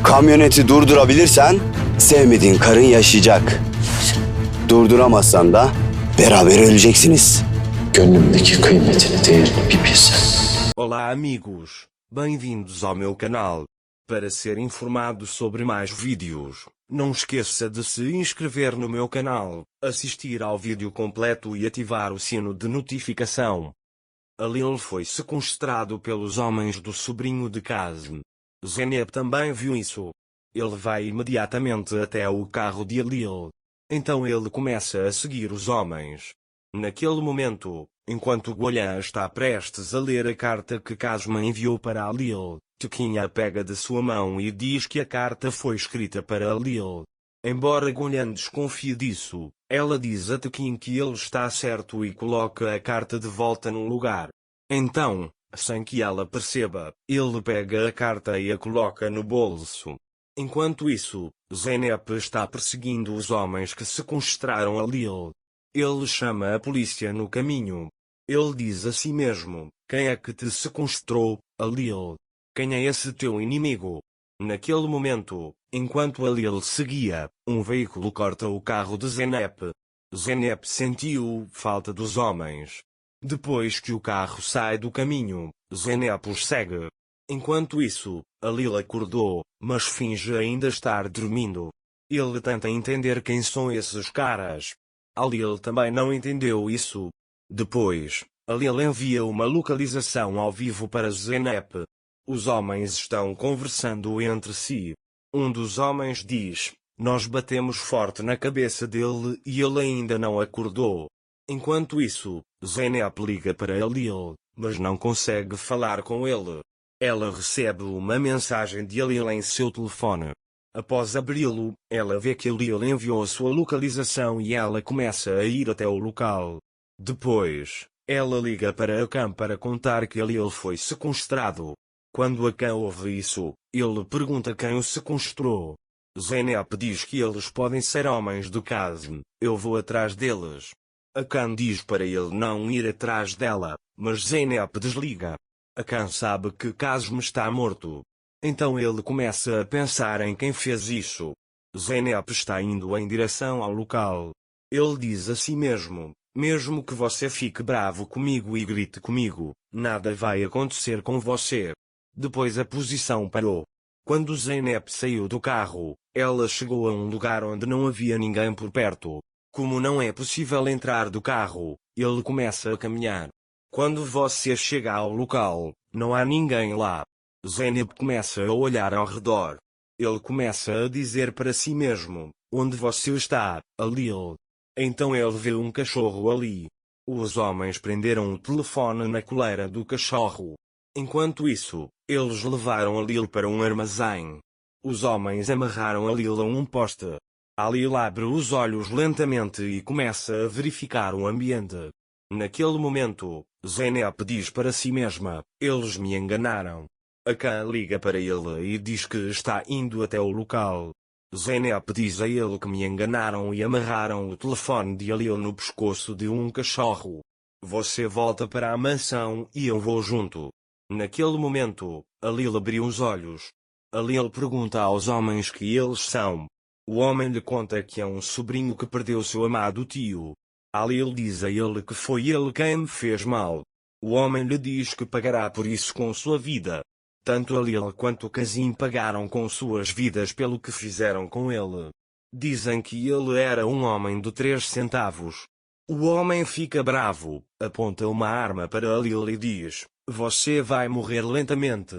Kamyoneti durdurabilirsen sevmediğin karın yaşayacak. Durduramazsan da beraber öleceksiniz. Gönlümdeki kıymetini, değerini bir bilsen. Olá amigos, bem-vindos ao meu canal. Para ser informado sobre mais vídeos, não esqueça de se inscrever no meu canal, assistir ao vídeo completo e ativar o sino de notificação. Alil foi sequestrado pelos homens do sobrinho de Kazm. Zeynep também viu isso. Ele vai imediatamente até o carro de Alil. Então ele começa a seguir os homens. Naquele momento, enquanto Golan está prestes a ler a carta que Kazm enviou para Alil, Tekin a pega de sua mão e diz que a carta foi escrita para Alil. Embora Golan desconfie disso, ela diz a Tekin que ele está certo e coloca a carta de volta no lugar. Então, sem que ela perceba, ele pega a carta e a coloca no bolso. Enquanto isso, Zeynep está perseguindo os homens que sequestraram Alil. Ele chama a polícia no caminho. Ele diz a si mesmo: quem é que te sequestrou, Alil? Quem é esse teu inimigo? Naquele momento, enquanto Alil seguia, um veículo corta o carro de Zeynep. Zeynep sentiu falta dos homens. Depois que o carro sai do caminho, Zeynep os segue. Enquanto isso, Alil acordou, mas finge ainda estar dormindo. Ele tenta entender quem são esses caras. Alil também não entendeu isso. Depois, Alil envia uma localização ao vivo para Zeynep. Os homens estão conversando entre si. Um dos homens diz: nós batemos forte na cabeça dele e ele ainda não acordou. Enquanto isso, Zeynep liga para Alil, mas não consegue falar com ele. Ela recebe uma mensagem de Alil em seu telefone. Após abri-lo, ela vê que Alil enviou a sua localização e ela começa a ir até o local. Depois, ela liga para Akan para contar que Alil foi sequestrado. Quando Akan ouve isso, ele pergunta quem o sequestrou. Zeynep diz que eles podem ser homens do Kazm. Eu vou atrás deles. Akan diz para ele não ir atrás dela, mas Zeynep desliga. Akan sabe que Kazm está morto. Então ele começa a pensar em quem fez isso. Zeynep está indo em direção ao local. Ele diz a si mesmo: mesmo que você fique bravo comigo e grite comigo, nada vai acontecer com você. Depois a posição parou. Quando Zeynep saiu do carro, ela chegou a um lugar onde não havia ninguém por perto. Como não é possível entrar do carro, ele começa a caminhar. Quando você chega ao local, não há ninguém lá. Zeynep começa a olhar ao redor. Ele começa a dizer para si mesmo: onde você está, Alil? Então ele vê um cachorro ali. Os homens prenderam o telefone na coleira do cachorro. Enquanto isso, eles levaram Alil para um armazém. Os homens amarraram Alil a um poste. Alil abre os olhos lentamente e começa a verificar o ambiente. Naquele momento, Zeynep diz para si mesma: eles me enganaram. Akan liga para ele e diz que está indo até o local. Zeynep diz a ele que me enganaram e amarraram o telefone de Alil no pescoço de um cachorro. Você volta para a mansão e eu vou junto. Naquele momento, Alil abriu os olhos. Alil pergunta aos homens que eles são. O homem lhe conta que é um sobrinho que perdeu seu amado tio. Alil diz a ele que foi ele quem me fez mal. O homem lhe diz que pagará por isso com sua vida. Tanto Alil quanto Kazim pagaram com suas vidas pelo que fizeram com ele. Dizem que ele era um homem de 3 centavos. O homem fica bravo, aponta uma arma para Alil e diz: você vai morrer lentamente.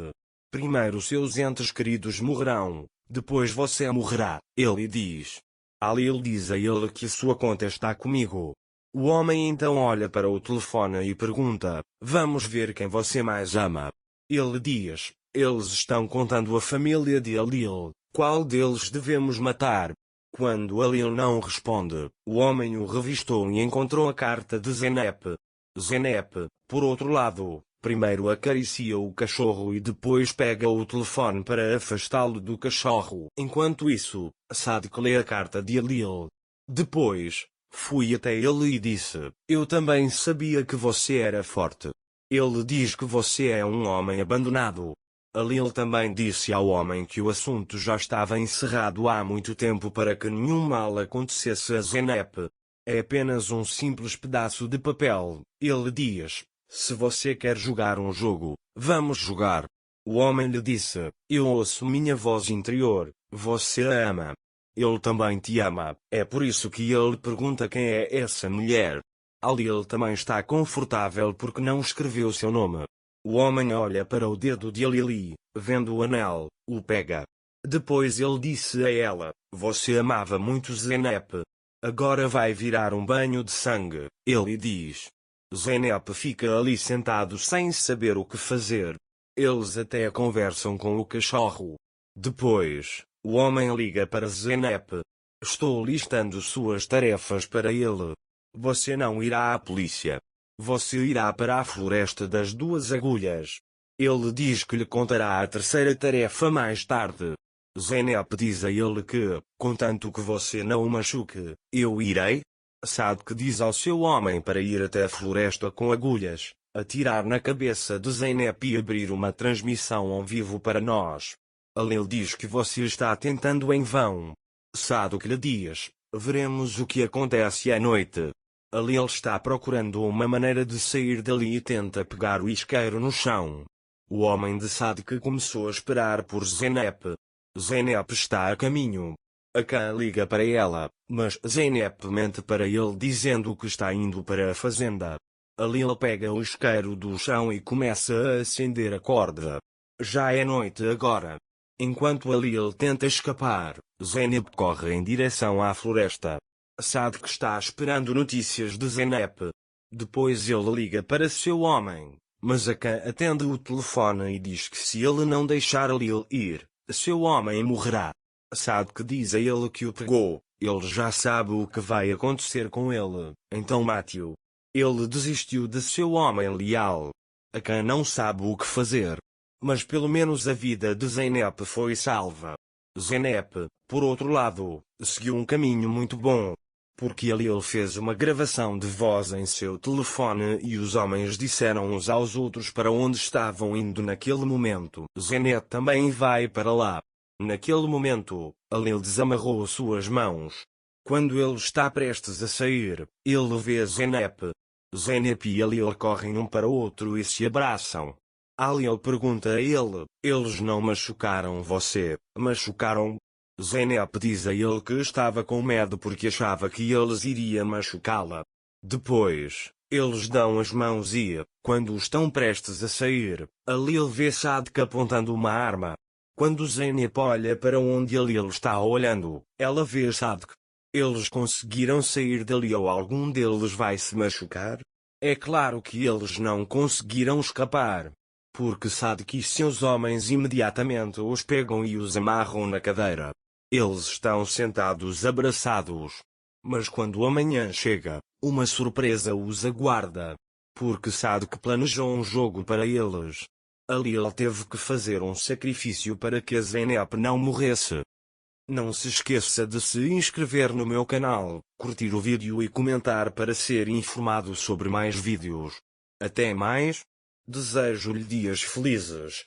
Primeiro seus entes queridos morrerão, depois você morrerá, ele diz. Alil diz a ele que sua conta está comigo. O homem então olha para o telefone e pergunta: vamos ver quem você mais ama. Ele diz: eles estão contando a família de Alil, qual deles devemos matar? Quando Alil não responde, o homem o revistou e encontrou a carta de Zeynep. Zeynep, por outro lado, primeiro acaricia o cachorro e depois pega o telefone para afastá-lo do cachorro. Enquanto isso, Sadik lê a carta de Alil. Depois, fui até ele e disse: eu também sabia que você era forte. Ele diz que você é um homem abandonado. Alil também disse ao homem que o assunto já estava encerrado há muito tempo para que nenhum mal acontecesse a Zeynep. É apenas um simples pedaço de papel, ele diz. Se você quer jogar um jogo, vamos jogar. O homem lhe disse, eu ouço minha voz interior, você a ama. Ele também te ama, é por isso que ele pergunta quem é essa mulher. Alil também está confortável porque não escreveu seu nome. O homem olha para o dedo de Alili, vendo o anel, o pega. Depois ele disse a ela, você amava muito Zeynep. Agora vai virar um banho de sangue, ele diz. Zeynep fica ali sentado sem saber o que fazer. Eles até conversam com o cachorro. Depois, o homem liga para Zeynep. Estou listando suas tarefas para ele. Você não irá à polícia. Você irá para a floresta das duas agulhas. Ele diz que lhe contará a terceira tarefa mais tarde. Zeynep diz a ele que, contanto que você não o machuque, eu irei. Saad diz ao seu homem para ir até a floresta com agulhas, atirar na cabeça de Zeynep e abrir uma transmissão ao vivo para nós. Alil diz que você está tentando em vão. Saad lhe diz, veremos o que acontece à noite. Alil está procurando uma maneira de sair dali e tenta pegar o isqueiro no chão. O homem de Saad começou a esperar por Zeynep. Zeynep está a caminho. Akan liga para ela, mas Zeynep mente para ele dizendo que está indo para a fazenda. Alil pega o isqueiro do chão e começa a acender a corda. Já é noite agora. Enquanto Alil tenta escapar, Zeynep corre em direção à floresta. Saad está esperando notícias de Zeynep. Depois ele liga para seu homem, mas Akan atende o telefone e diz que se ele não deixar Alil ir, seu homem morrerá. Saad diz a ele que o pegou, ele já sabe o que vai acontecer com ele, então mate-o. Ele desistiu de seu homem leal. Akan não sabe o que fazer. Mas pelo menos a vida de Zeynep foi salva. Zeynep, por outro lado, seguiu um caminho muito bom. Porque Alil fez uma gravação de voz em seu telefone e os homens disseram uns aos outros para onde estavam indo naquele momento. Zeynep também vai para lá. Naquele momento, Alil desamarrou suas mãos. Quando ele está prestes a sair, ele vê Zeynep. Zeynep e Alil correm um para o outro e se abraçam. Alil pergunta a ele, eles não machucaram você, machucaram? Zeynep diz a ele que estava com medo porque achava que eles iriam machucá-la. Depois, eles dão as mãos e, quando estão prestes a sair, Alil vê Saad apontando uma arma. Quando Zeynep olha para onde Alil está olhando, ela vê Saad. Eles conseguiram sair dali ou algum deles vai se machucar? É claro que eles não conseguiram escapar. Porque Saad e seus homens imediatamente os pegam e os amarram na cadeira. Eles estão sentados abraçados. Mas quando amanhã chega, uma surpresa os aguarda. Porque Saad planejou um jogo para eles. Alil teve que fazer um sacrifício para que a Zeynep não morresse. Não se esqueça de se inscrever no meu canal, curtir o vídeo e comentar para ser informado sobre mais vídeos. Até mais. Desejo-lhe dias felizes.